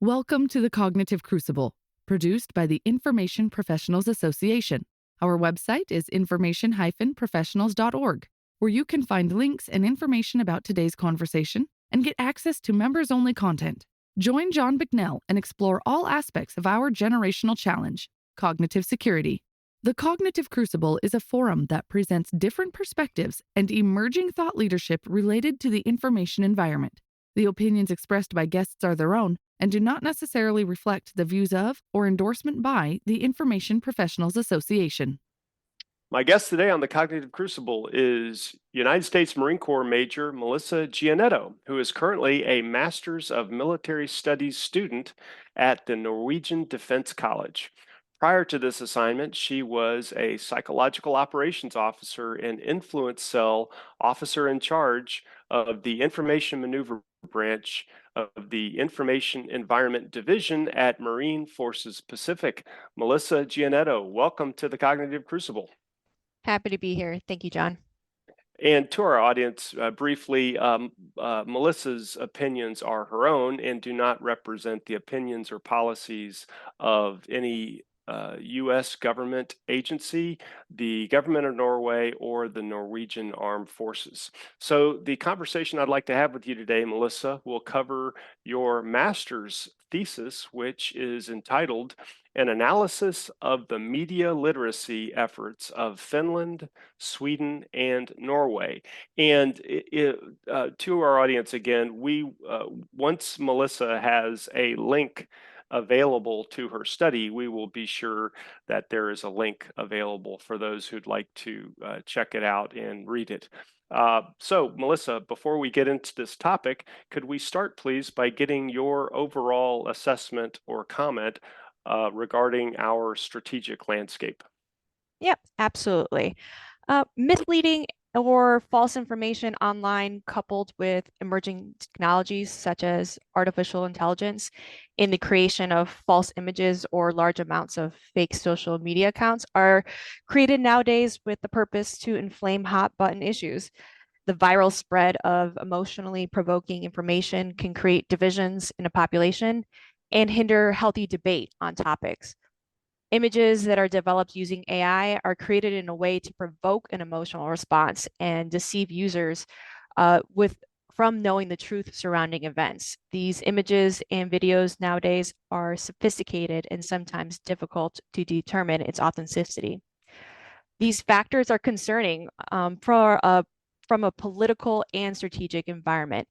Welcome to the Cognitive Crucible, produced by the Information Professionals Association. Our website is information-professionals.org, where you can find links and information about today's conversation and get access to members-only content. Join John Bicknell and explore all aspects of our generational challenge, cognitive security. The Cognitive Crucible is a forum that presents different perspectives and emerging thought leadership related to the information environment. The opinions expressed by guests are their own and do not necessarily reflect the views of or endorsement by the Information Professionals Association. My guest today on the Cognitive Crucible is United States Marine Corps Major Melissa Giannetto, who is currently a Master's of Military Studies student at the Norwegian Defense College. Prior to this assignment, she was a psychological operations officer and influence cell officer in charge of the Information Maneuver Branch of the Information Environment Division at Marine Forces Pacific. Melissa Giannetto, welcome to the Cognitive Crucible. Happy to be here. Thank you, John. And to our audience, briefly, Melissa's opinions are her own and do not represent the opinions or policies of any U.S. government agency, the government of Norway, or the Norwegian Armed Forces. So the conversation I'd like to have with you today, Melissa, will cover your master's thesis, which is entitled An Analysis of the Media Literacy Efforts of Finland, Sweden, and Norway. And to our audience, again, once Melissa has a link available to her study, we will be sure that there is a link available for those who'd like to check it out and read it. So, Melissa, before we get into this topic, could we start, please, by getting your overall assessment or comment regarding our strategic landscape? Yep, absolutely. Misleading or false information online coupled with emerging technologies such as artificial intelligence in the creation of false images or large amounts of fake social media accounts are created nowadays with the purpose to inflame hot button issues. The viral spread of emotionally provoking information can create divisions in a population and hinder healthy debate on topics. Images that are developed using AI are created in a way to provoke an emotional response and deceive users from knowing the truth surrounding events. These images and videos nowadays are sophisticated and sometimes difficult to determine its authenticity. These factors are concerning from a political and strategic environment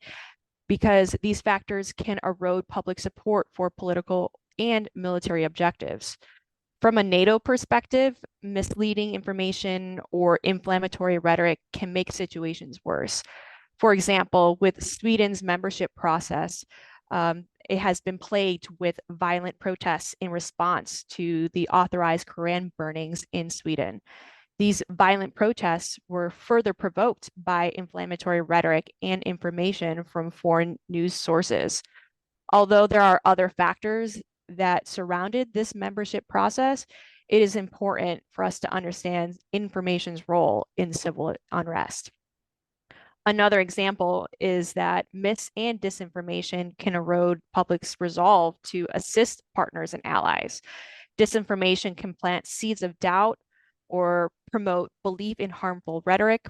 because these factors can erode public support for political and military objectives. From a NATO perspective, misleading information or inflammatory rhetoric can make situations worse. For example, with Sweden's membership process, it has been plagued with violent protests in response to the authorized Koran burnings in Sweden. These violent protests were further provoked by inflammatory rhetoric and information from foreign news sources. Although there are other factors that surrounded this membership process, it is important for us to understand information's role in civil unrest. Another example is that mis and disinformation can erode public's resolve to assist partners and allies. Disinformation can plant seeds of doubt or promote belief in harmful rhetoric.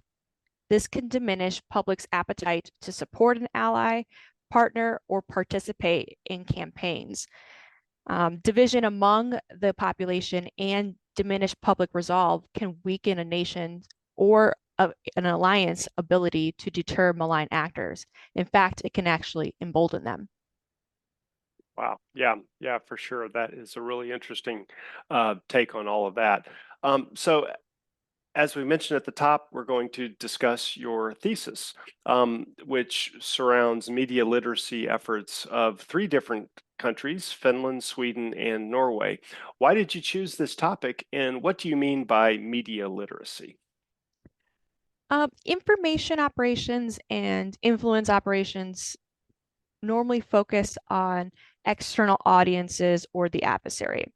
This can diminish public's appetite to support an ally, partner, or participate in campaigns. Division among the population and diminished public resolve can weaken a nation's or an alliance's ability to deter malign actors. In fact, it can actually embolden them. Wow. Yeah, for sure. That is a really interesting take on all of that. So, as we mentioned at the top, we're going to discuss your thesis, which surrounds media literacy efforts of 3 different countries, Finland, Sweden, and Norway. Why did you choose this topic, and what do you mean by media literacy? Information operations and influence operations normally focus on external audiences or the adversary.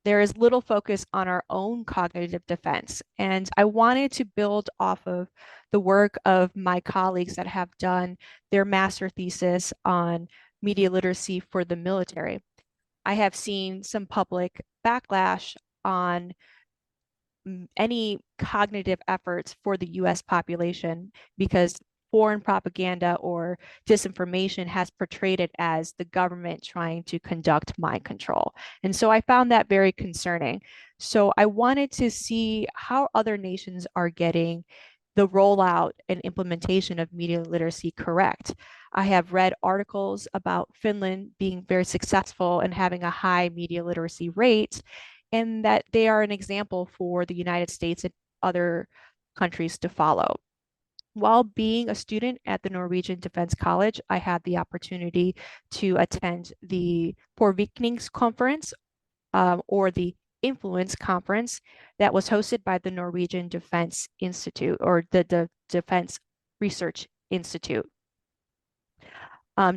There is little focus on our own cognitive defense. And I wanted to build off of the work of my colleagues that have done their master thesis on media literacy for the military. I have seen some public backlash on any cognitive efforts for the US population because foreign propaganda or disinformation has portrayed it as the government trying to conduct mind control. And so I found that very concerning. So I wanted to see how other nations are getting the rollout and implementation of media literacy correct. I have read articles about Finland being very successful and having a high media literacy rate, and that they are an example for the United States and other countries to follow. While being a student at the Norwegian Defense College, I had the opportunity to attend the Påvirknings Conference, or the Influence Conference that was hosted by the Norwegian Defense Institute, or the Defense Research Institute.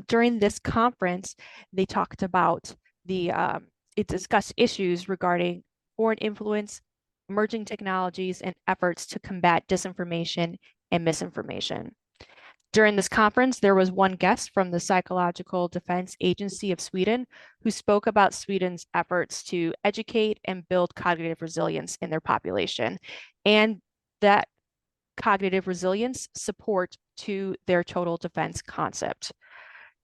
During this conference, they talked about it discussed issues regarding foreign influence, emerging technologies, and efforts to combat disinformation and misinformation. During this conference, there was one guest from the Psychological Defense Agency of Sweden who spoke about Sweden's efforts to educate and build cognitive resilience in their population, and that cognitive resilience support to their total defense concept.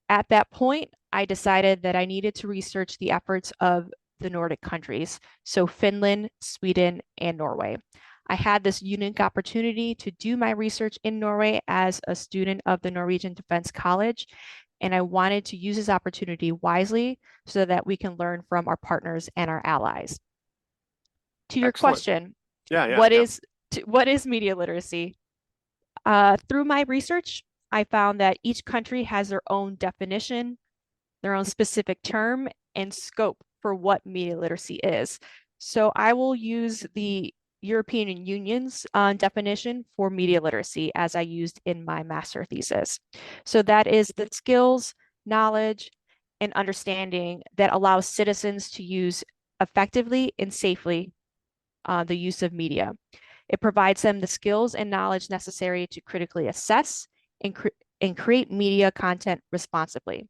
At that point, I decided that I needed to research the efforts of the Nordic countries, so Finland, Sweden, and Norway. I had this unique opportunity to do my research in Norway as a student of the Norwegian Defense College, and I wanted to use this opportunity wisely so that we can learn from our partners and our allies. To your Excellent. question, Yeah. what is media literacy? Through my research, I found that each country has their own definition, their own specific term, and scope for what media literacy is. So I will use the European Union's definition for media literacy as I used in my master thesis. So that is the skills, knowledge, and understanding that allows citizens to use effectively and safely the use of media. It provides them the skills and knowledge necessary to critically assess and create media content responsibly.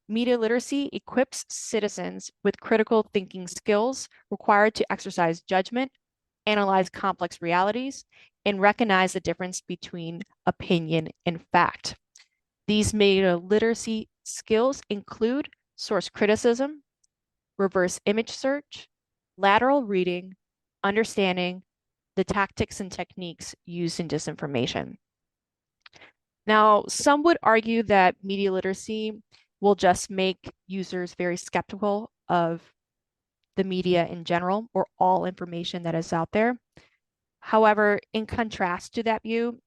Media literacy equips citizens with critical thinking skills required to exercise judgment, analyze complex realities, and recognize the difference between opinion and fact. These media literacy skills include source criticism, reverse image search, lateral reading, understanding the tactics and techniques used in disinformation. Now, some would argue that media literacy will just make users very skeptical of the media in general or all information that is out there. However, in contrast to that view,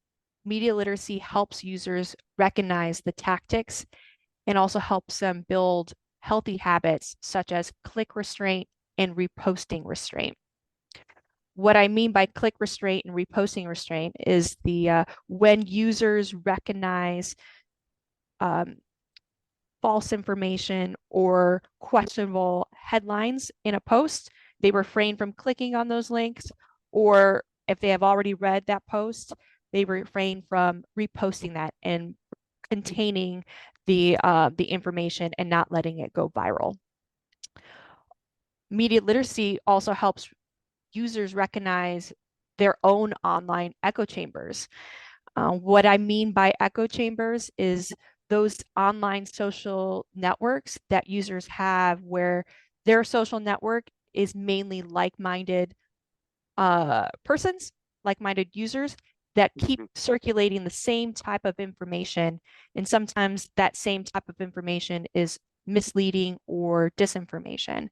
media literacy helps users recognize the tactics and also helps them build healthy habits such as click restraint and reposting restraint. What I mean by click restraint and reposting restraint is when users recognize false information or questionable headlines in a post, they refrain from clicking on those links, or if they have already read that post, they refrain from reposting that and containing the information and not letting it go viral. Media literacy also helps users recognize their own online echo chambers. What I mean by echo chambers is those online social networks that users have where their social network is mainly like-minded persons, like-minded users that keep circulating the same type of information. And sometimes that same type of information is misleading or disinformation.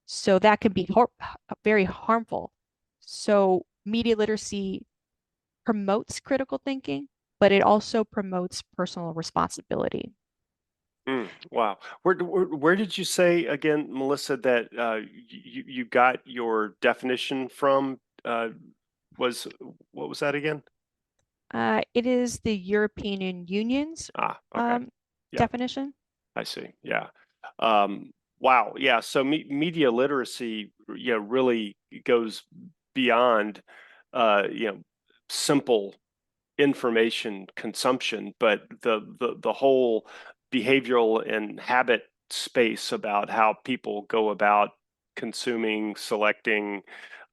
So that can be very harmful. So media literacy promotes critical thinking, but it also promotes personal responsibility. Wow. Where did you say again, Melissa, that you got your definition from? What was that again? It is the European Union's Okay. definition. I see. Yeah. Wow. Yeah. So media literacy, really goes beyond, simple information consumption, but the whole behavioral and habit space about how people go about consuming, selecting,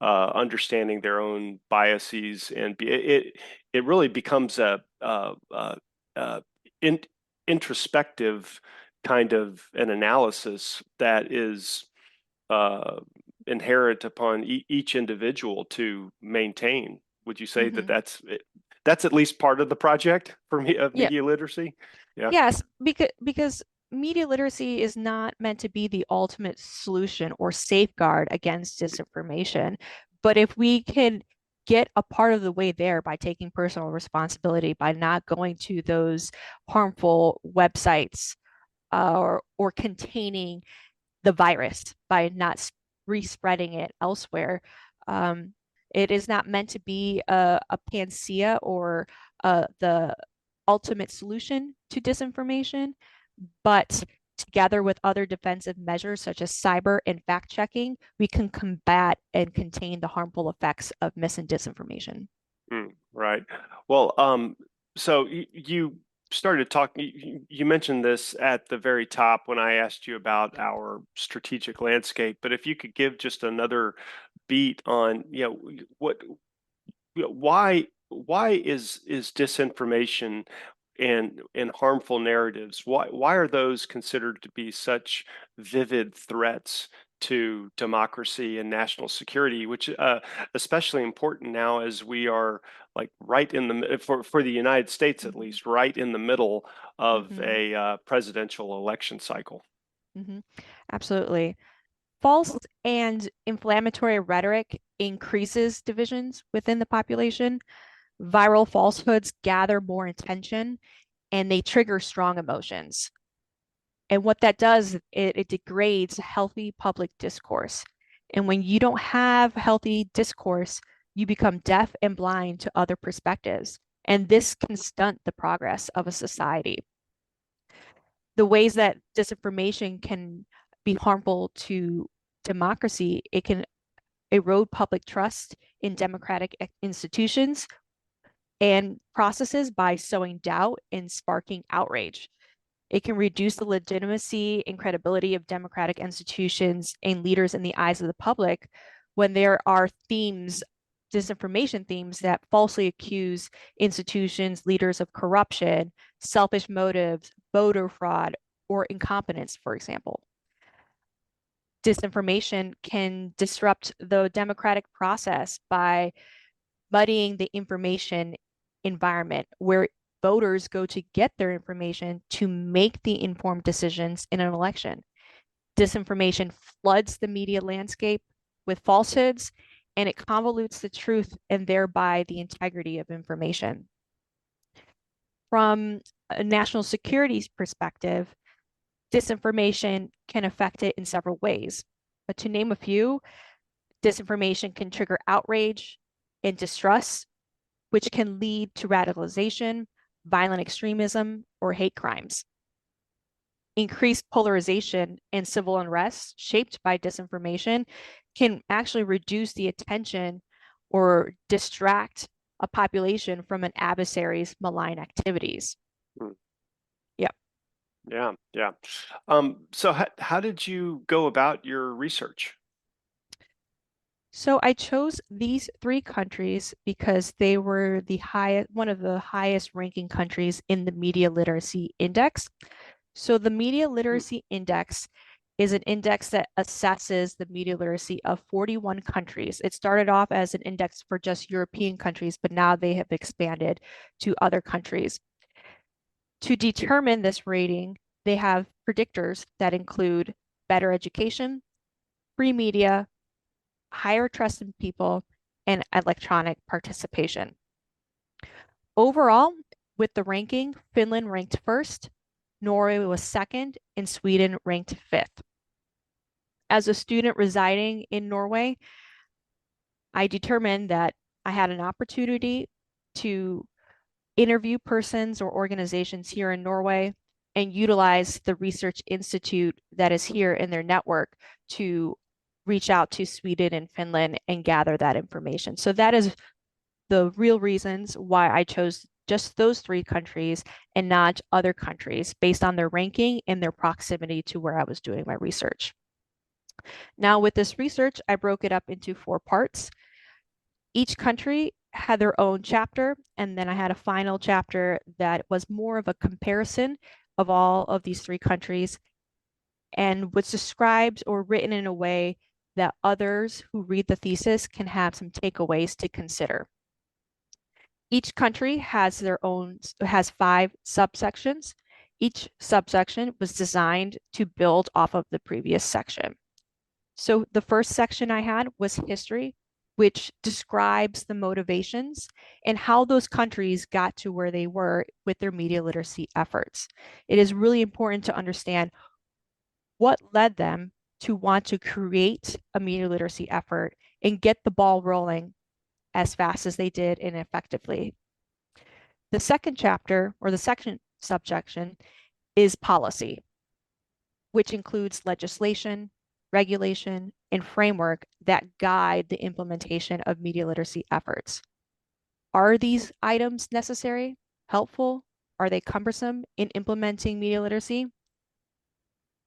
understanding their own biases, and it really becomes a in, introspective kind of an analysis that is inherent upon each individual to maintain. Would you say that that's at least part of the project for me of Yeah. media literacy? Yeah. Yes, because media literacy is not meant to be the ultimate solution or safeguard against disinformation. But if we can get a part of the way there by taking personal responsibility, by not going to those harmful websites or containing the virus, by not respreading it elsewhere, um, it is not meant to be a panacea or the ultimate solution to disinformation, but together with other defensive measures such as cyber and fact checking, we can combat and contain the harmful effects of mis and disinformation. Right. Well, so you started talking, you mentioned this at the very top when I asked you about our strategic landscape, but if you could give just another beat on, why is disinformation and harmful narratives, why are those considered to be such vivid threats to democracy and national security, which especially important now as we are like right in the for the United States at least, right in the middle of a presidential election cycle. Absolutely. False and inflammatory rhetoric increases divisions within the population. Viral falsehoods gather more attention and they trigger strong emotions. And what that does, it degrades healthy public discourse. And when you don't have healthy discourse, you become deaf and blind to other perspectives. And this can stunt the progress of a society. The ways that disinformation can be harmful to democracy, it can erode public trust in democratic institutions and processes by sowing doubt and sparking outrage. It can reduce the legitimacy and credibility of democratic institutions and leaders in the eyes of the public when there are themes, disinformation themes that falsely accuse institutions, leaders of corruption, selfish motives, voter fraud, or incompetence, for example. Disinformation can disrupt the democratic process by muddying the information environment where voters go to get their information to make the informed decisions in an election. Disinformation floods the media landscape with falsehoods and it convolutes the truth and thereby the integrity of information. From a national security perspective, disinformation can affect it in several ways. But to name a few, disinformation can trigger outrage and distrust, which can lead to radicalization, violent extremism, or hate crimes. Increased polarization and civil unrest shaped by disinformation can actually reduce the attention or distract a population from an adversary's malign activities. Hmm. Yep. Yeah. So how did you go about your research? So I chose these three countries because they were one of the highest ranking countries in the Media Literacy Index. So the Media Literacy Index is an index that assesses the media literacy of 41 countries. It started off as an index for just European countries, but now they have expanded to other countries. To determine this rating, they have predictors that include better education, free media, higher trust in people, and electronic participation. Overall, with the ranking, Finland ranked first, Norway was second, and Sweden ranked fifth. As a student residing in Norway, I determined that I had an opportunity to interview persons or organizations here in Norway and utilize the research institute that is here in their network to reach out to Sweden and Finland and gather that information. So that is the real reasons why I chose just those 3 countries and not other countries based on their ranking and their proximity to where I was doing my research. Now, with this research, I broke it up into 4 parts. Each country had their own chapter, and then I had a final chapter that was more of a comparison of all of these 3 countries and was described or written in a way that others who read the thesis can have some takeaways to consider. Each country has 5 subsections. Each subsection was designed to build off of the previous section. So the first section I had was history, which describes the motivations and how those countries got to where they were with their media literacy efforts. It is really important to understand what led them to want to create a media literacy effort and get the ball rolling as fast as they did and effectively. The second chapter, or the second subsection, is policy, which includes legislation, regulation, and framework that guide the implementation of media literacy efforts. Are these items necessary, helpful? Are they cumbersome in implementing media literacy?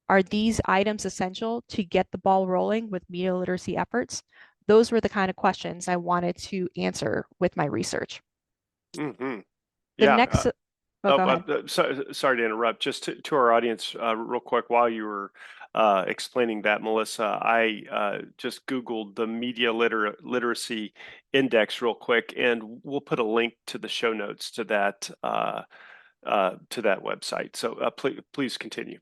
Are these items essential to get the ball rolling with media literacy efforts? Those were the kind of questions I wanted to answer with my research. Mm-hmm. The Yeah. next, go ahead. Sorry to interrupt. Just to our audience, real quick, while you were explaining that, Melissa, I just Googled the Media Literacy Index real quick, and we'll put a link to the show notes to that website. So please continue.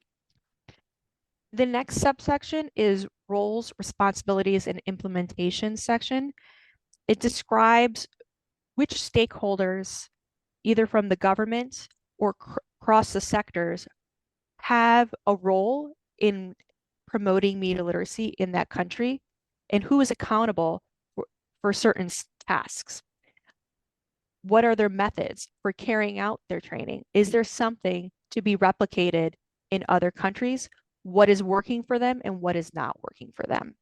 The next subsection is roles, responsibilities, and implementation section. It describes which stakeholders, either from the government or across the sectors, have a role in promoting media literacy in that country and who is accountable for certain tasks. What are their methods for carrying out their training? Is there something to be replicated in other countries? What is working for them and what is not working for them?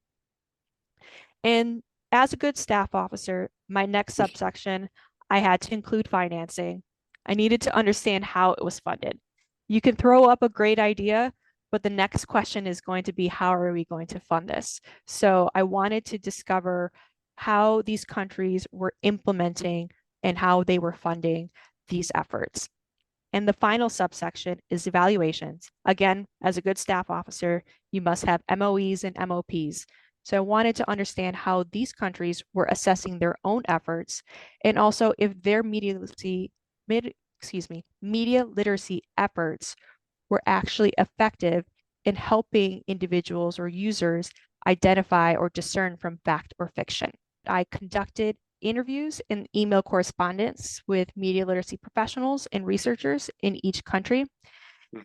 And as a good staff officer, my next subsection, I had to include financing. I needed to understand how it was funded. You can throw up a great idea, but the next question is going to be, how are we going to fund this? So I wanted to discover how these countries were implementing and how they were funding these efforts. And the final subsection is evaluations. Again, as a good staff officer, you must have MOEs and MOPs. So I wanted to understand how these countries were assessing their own efforts and also if their media literacy efforts were actually effective in helping individuals or users identify or discern from fact or fiction. I conducted interviews and email correspondence with media literacy professionals and researchers in each country,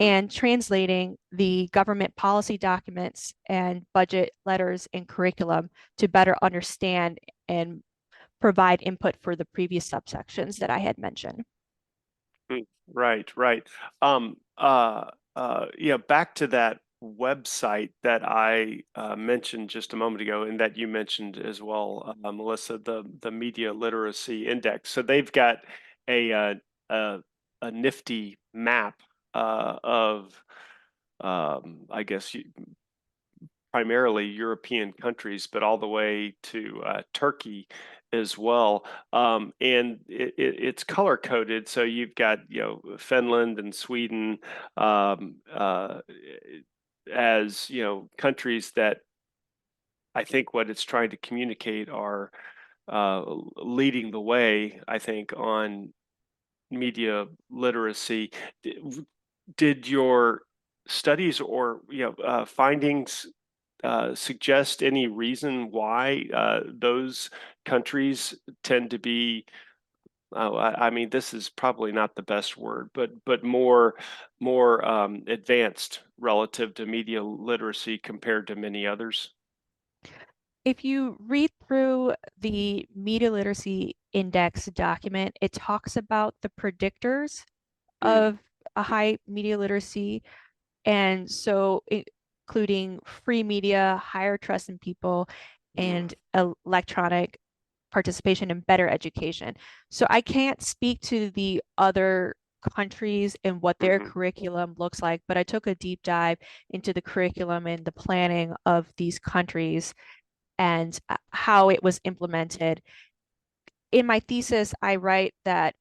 and translating the government policy documents and budget letters and curriculum to better understand and provide input for the previous subsections that I had mentioned. Right. Yeah, back to that website that I mentioned just a moment ago, and that you mentioned as well, Melissa, the Media Literacy Index. So they've got a a nifty map of, I guess, primarily European countries, but all the way to Turkey as well. And it's color coded, so you've got Finland and Sweden as countries that I think what it's trying to communicate are leading the way, I think, on media literacy. Did your studies or findings suggest any reason why those countries tend to be, I mean, this is probably not the best word, but more advanced relative to media literacy compared to many others? If you read through the Media Literacy Index document, it talks about the predictors of a high media literacy, and so including free media, higher trust in people, and electronic participation in better education. So I can't speak to the other countries and what their curriculum looks like, but I took a deep dive into the curriculum and the planning of these countries and how it was implemented. In my thesis, I write that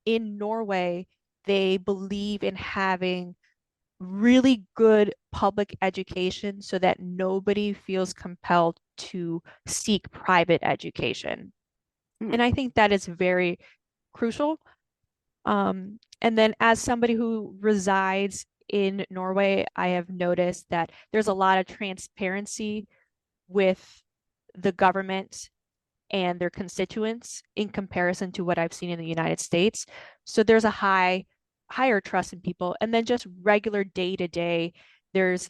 in Norway, they believe in having really good public education so that nobody feels compelled to seek private education. And I think that is very crucial. And then as somebody who resides in Norway, I have noticed that there's a lot of transparency with the government and their constituents in comparison to what I've seen in the United States. So there's a higher trust in people. And then just regular day to day, there's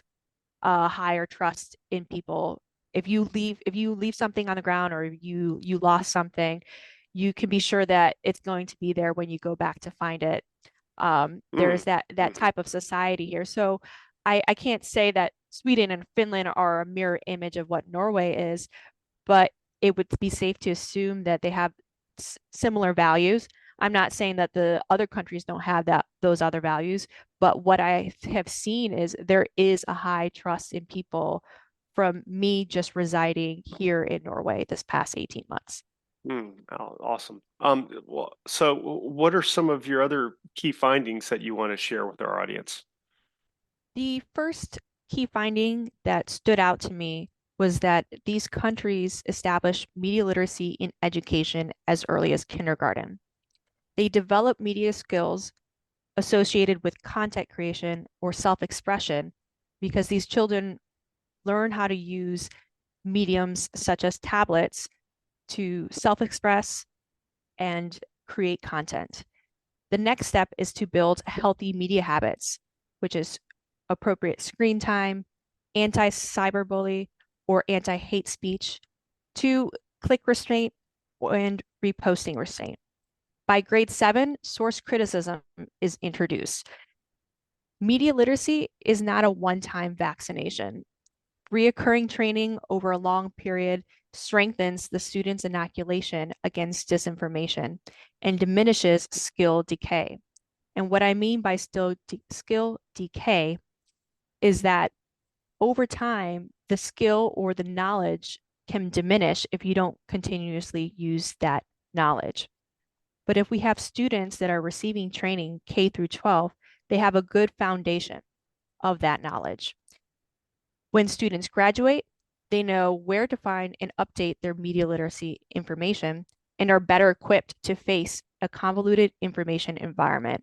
a higher trust in people. If you leave something on the ground or you lost something, you can be sure that it's going to be there when you go back to find it. There's that type of society here. So I can't say that Sweden and Finland are a mirror image of what Norway is, but it would be safe to assume that they have similar values. I'm not saying that the other countries don't have those other values, but what I have seen is there is a high trust in people from me just residing here in Norway this past 18 months. Awesome. Well, so what are some of your other key findings that you want to share with our audience? The first key finding that stood out to me was that these countries establish media literacy in education as early as kindergarten. They develop media skills associated with content creation or self-expression because these children learn how to use mediums such as tablets to self-express and create content. The next step is to build healthy media habits, which is appropriate screen time, anti-cyberbully or anti-hate speech, to click restraint and reposting restraint. By grade 7, source criticism is introduced. Media literacy is not a one-time vaccination. Reoccurring training over a long period strengthens the student's inoculation against disinformation and diminishes skill decay. And what I mean by skill decay is that over time, the skill or the knowledge can diminish if you don't continuously use that knowledge. But if we have students that are receiving training K through 12, they have a good foundation of that knowledge. When students graduate, they know where to find and update their media literacy information and are better equipped to face a convoluted information environment.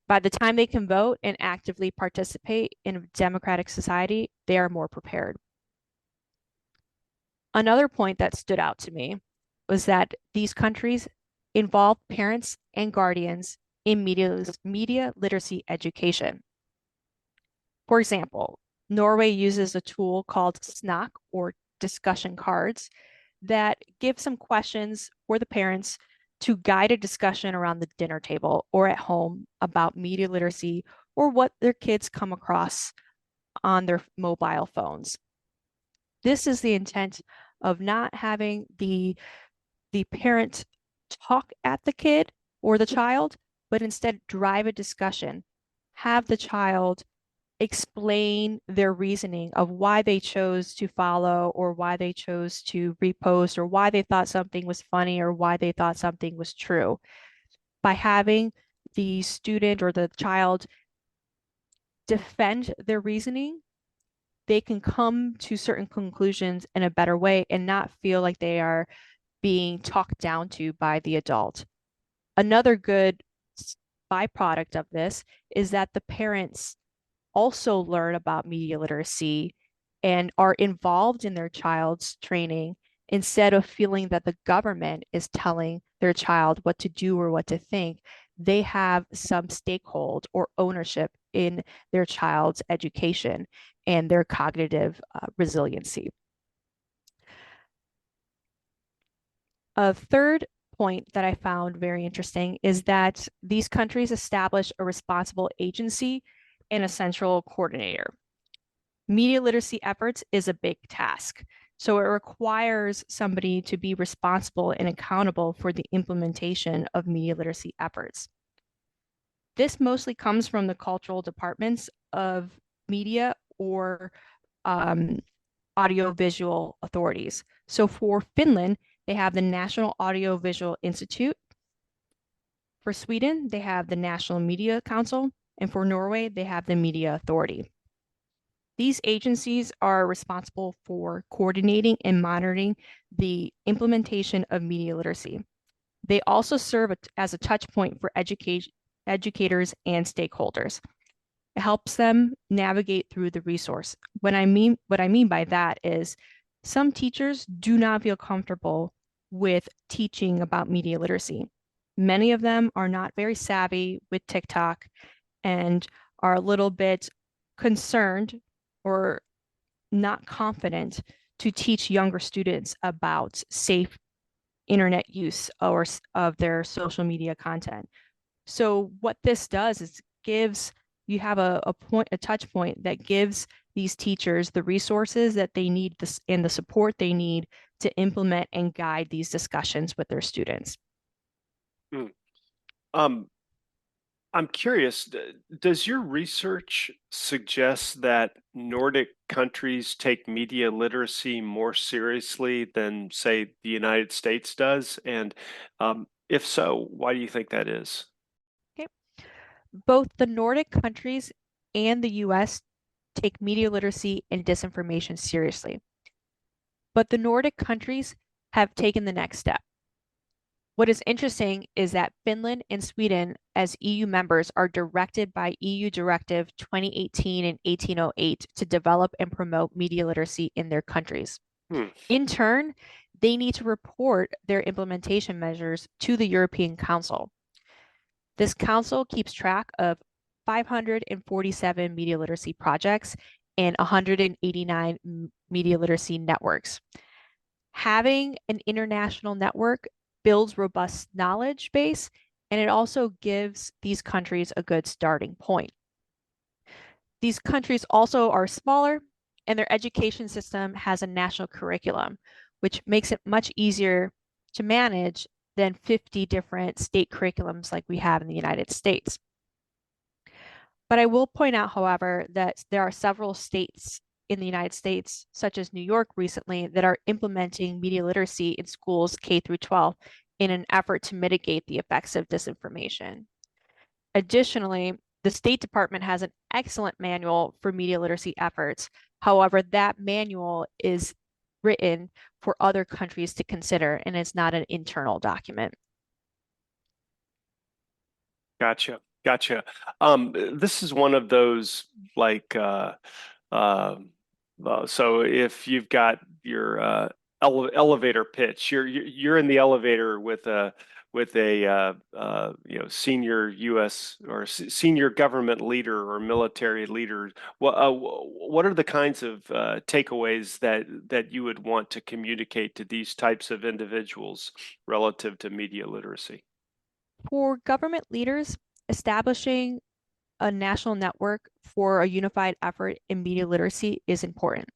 By the time they can vote and actively participate in a democratic society, they are more prepared. Another point that stood out to me was that these countries involve parents and guardians in media literacy education. For example, Norway uses a tool called SNAK or discussion cards that give some questions for the parents to guide a discussion around the dinner table or at home about media literacy or what their kids come across on their mobile phones. This is the intent of not having the parent talk at the kid or the child, but instead drive a discussion, have the child explain their reasoning of why they chose to follow or why they chose to repost or why they thought something was funny or why they thought something was true. By having the student or the child defend their reasoning, they can come to certain conclusions in a better way and not feel like they are being talked down to by the adult. Another good byproduct of this is that the parents also learn about media literacy and are involved in their child's training instead of feeling that the government is telling their child what to do or what to think. They have some stakehold or ownership in their child's education and their cognitive resiliency. A third point that I found very interesting is that these countries establish a responsible agency and a central coordinator. Media literacy efforts is a big task. So it requires somebody to be responsible and accountable for the implementation of media literacy efforts. This mostly comes from the cultural departments of media or audiovisual authorities. So for Finland, they have the National Audiovisual Institute. For Sweden, they have the National Media Council. And for Norway, they have the Media Authority. These agencies are responsible for coordinating and monitoring the implementation of media literacy. They also serve as a touch point for educators and stakeholders. It helps them navigate through the resource. What I mean by that is some teachers do not feel comfortable with teaching about media literacy. Many of them are not very savvy with TikTok and are a little bit concerned or not confident to teach younger students about safe internet use or of their social media content. So what this does is gives you have a touch point that gives these teachers the resources that they need and the support they need to implement and guide these discussions with their students. Mm. I'm curious, does your research suggest that Nordic countries take media literacy more seriously than, say, the United States does? And if so, why do you think that is? Okay. Both the Nordic countries and the US take media literacy and disinformation seriously. But the Nordic countries have taken the next step. What is interesting is that Finland and Sweden, as EU members, are directed by EU Directive 2018 and 1808 to develop and promote media literacy in their countries. In turn, they need to report their implementation measures to the European Council. This council keeps track of 547 media literacy projects and 189 media literacy networks. Having an international network builds robust knowledge base, and it also gives these countries a good starting point. These countries also are smaller, and their education system has a national curriculum, which makes it much easier to manage than 50 different state curriculums like we have in the United States. But I will point out, however, that there are several states in the United States, such as New York recently, that are implementing media literacy in schools K through 12 in an effort to mitigate the effects of disinformation. Additionally, the State Department has an excellent manual for media literacy efforts. However, that manual is written for other countries to consider, and it's not an internal document. Gotcha. This is one of those like so if you've got your elevator pitch, you're in the elevator with a senior U.S. or senior government leader or military leader. What are the kinds of takeaways that you would want to communicate to these types of individuals relative to media literacy? For government leaders, establishing a national network for a unified effort in media literacy is important.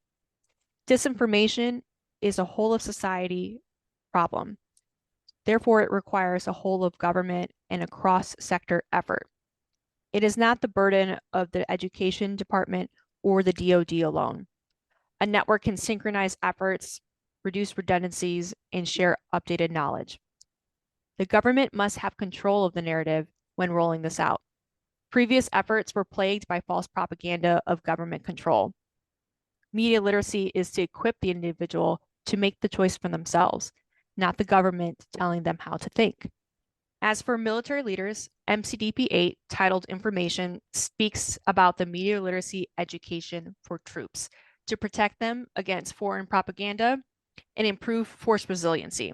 Disinformation is a whole of society problem. Therefore, it requires a whole of government and a cross-sector effort. It is not the burden of the education department or the DoD alone. A network can synchronize efforts, reduce redundancies, and share updated knowledge. The government must have control of the narrative when rolling this out. Previous efforts were plagued by false propaganda of government control. Media literacy is to equip the individual to make the choice for themselves, not the government telling them how to think. As for military leaders, MCDP 8, titled Information, speaks about the media literacy education for troops to protect them against foreign propaganda and improve force resiliency.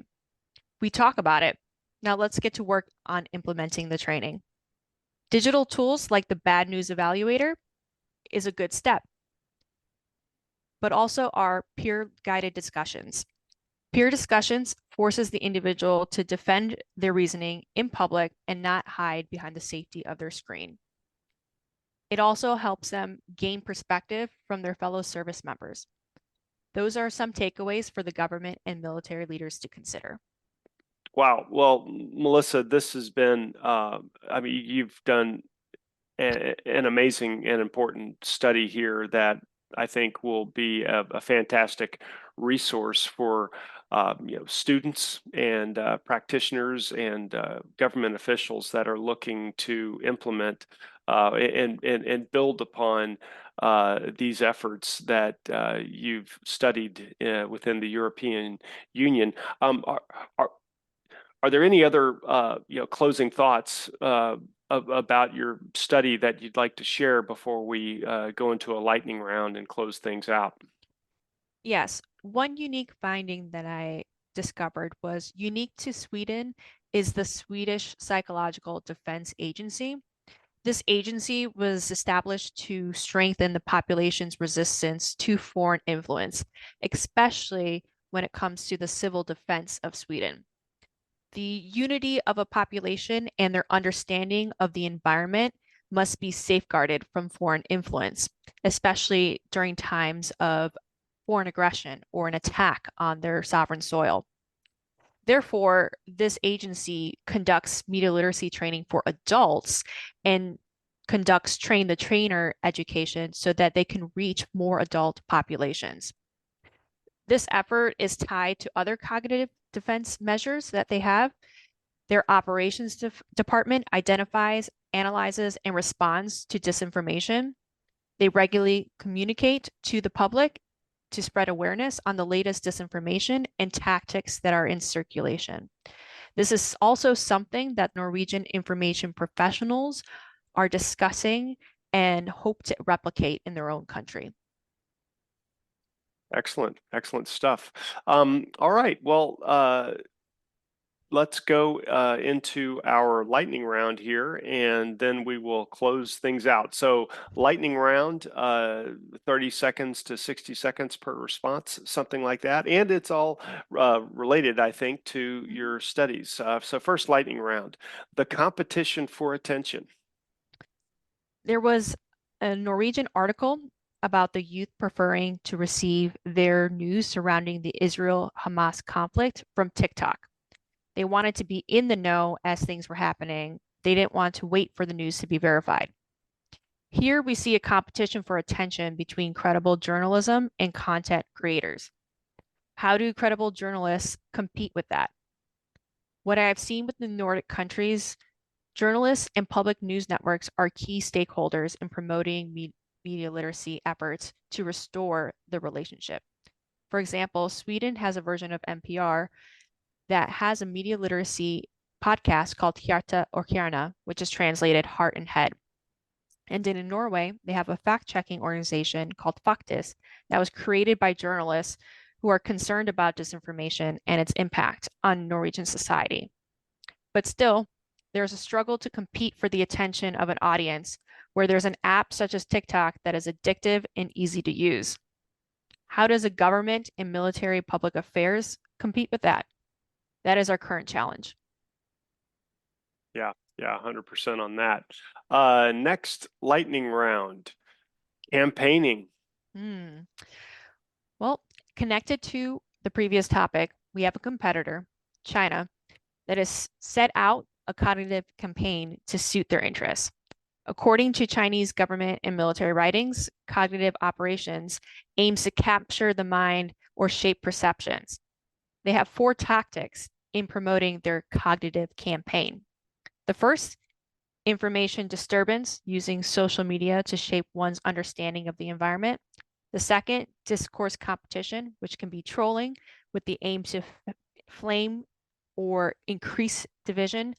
We talk about it. Now let's get to work on implementing the training. Digital tools like the Bad News Evaluator is a good step, but also are peer-guided discussions. Peer discussions forces the individual to defend their reasoning in public and not hide behind the safety of their screen. It also helps them gain perspective from their fellow service members. Those are some takeaways for the government and military leaders to consider. Wow. Well, Melissa, this has been, I mean, you've done an amazing and important study here that I think will be a fantastic resource for students and practitioners and government officials that are looking to implement and build upon these efforts that you've studied within the European Union. Are, are there any other closing thoughts about your study that you'd like to share before we go into a lightning round and close things out? Yes, one unique finding that I discovered was unique to Sweden is the Swedish Psychological Defense Agency. This agency was established to strengthen the population's resistance to foreign influence, especially when it comes to the civil defense of Sweden. The unity of a population and their understanding of the environment must be safeguarded from foreign influence, especially during times of foreign aggression or an attack on their sovereign soil. Therefore, this agency conducts media literacy training for adults and conducts train the trainer education so that they can reach more adult populations. This effort is tied to other cognitive defense measures that they have. Their operations department identifies, analyzes, and responds to disinformation. They regularly communicate to the public to spread awareness on the latest disinformation and tactics that are in circulation. This is also something that Norwegian information professionals are discussing and hope to replicate in their own country. Excellent, excellent stuff. All right, well, let's go into our lightning round here, and then we will close things out. So lightning round, 30 seconds to 60 seconds per response, something like that. And it's all related, I think, to your studies. So first lightning round, the competition for attention. There was a Norwegian article about the youth preferring to receive their news surrounding the Israel-Hamas conflict from TikTok. They wanted to be in the know as things were happening. They didn't want to wait for the news to be verified. Here we see a competition for attention between credible journalism and content creators. How do credible journalists compete with that? What I have seen with the Nordic countries, journalists and public news networks are key stakeholders in promoting media literacy efforts to restore the relationship. For example, Sweden has a version of NPR that has a media literacy podcast called Hjärta och Hjärna, which is translated heart and head. And in Norway, they have a fact-checking organization called Faktis that was created by journalists who are concerned about disinformation and its impact on Norwegian society. But still, there's a struggle to compete for the attention of an audience where there's an app such as TikTok that is addictive and easy to use. How does a government and military public affairs compete with that? That is our current challenge. Yeah, 100% on that. Next lightning round, campaigning. Well, connected to the previous topic, we have a competitor, China, that has set out a cognitive campaign to suit their interests. According to Chinese government and military writings, cognitive operations aims to capture the mind or shape perceptions. They have 4 tactics in promoting their cognitive campaign. The first, information disturbance using social media to shape one's understanding of the environment. The second, discourse competition, which can be trolling with the aim to flame or increase division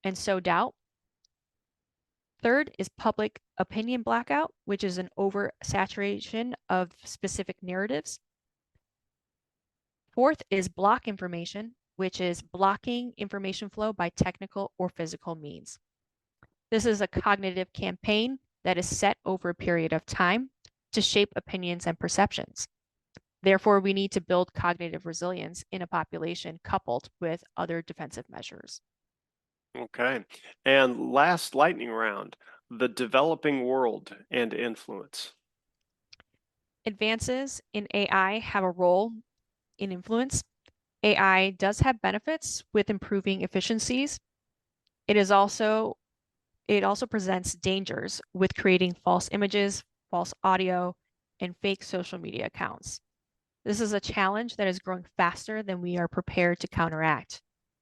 and sow doubt. Third is public opinion blackout, which is an oversaturation of specific narratives. Fourth is block information, which is blocking information flow by technical or physical means. This is a cognitive campaign that is set over a period of time to shape opinions and perceptions. Therefore, we need to build cognitive resilience in a population coupled with other defensive measures. Okay. And last lightning round, the developing world and influence. advances in AI have a role in influence. AI does have benefits with improving efficiencies. It also presents dangers with creating false images, false audio, and fake social media accounts. This is a challenge that is growing faster than we are prepared to counteract.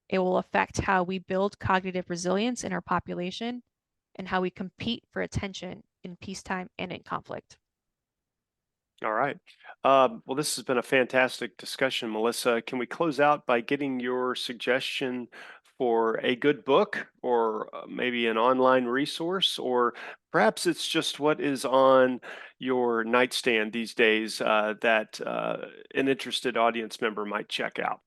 It will affect how we build cognitive resilience in our population and how we compete for attention in peacetime and in conflict. All right. Well, this has been a fantastic discussion, Melissa. Can we close out by getting your suggestion for a good book or maybe an online resource, or perhaps it's just what is on your nightstand these days that an interested audience member might check out?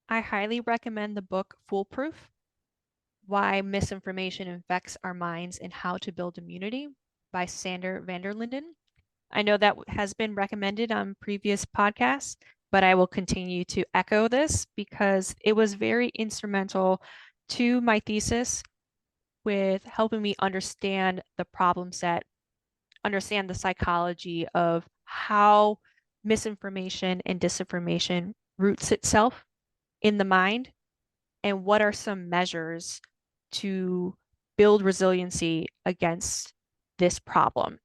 I highly recommend the book Foolproof: Why Misinformation Infects Our Minds and How to Build Immunity by Sander van der Linden. I know that has been recommended on previous podcasts, but I will continue to echo this because it was very instrumental to my thesis with helping me understand the problem set, understand the psychology of how misinformation and disinformation roots itself in the mind, and what are some measures to build resiliency against this problem.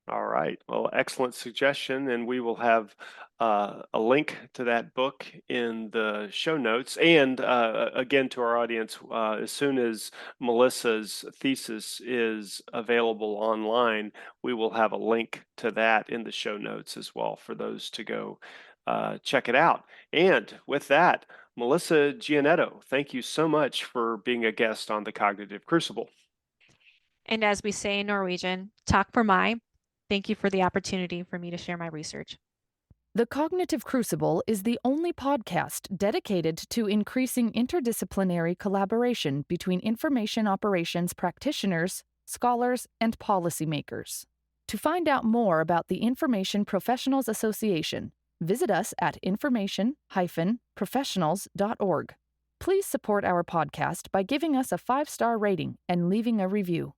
All right. Well, excellent suggestion. And we will have a link to that book in the show notes. And again, to our audience, as soon as Melissa's thesis is available online, we will have a link to that in the show notes as well for those to go check it out. And with that, Melissa Giannetto, thank you so much for being a guest on the Cognitive Crucible. And as we say in Norwegian, takk for meg. Thank you for the opportunity for me to share my research. The Cognitive Crucible is the only podcast dedicated to increasing interdisciplinary collaboration between information operations practitioners, scholars, and policymakers. To find out more about the Information Professionals Association, visit us at information-professionals.org. Please support our podcast by giving us a 5-star rating and leaving a review.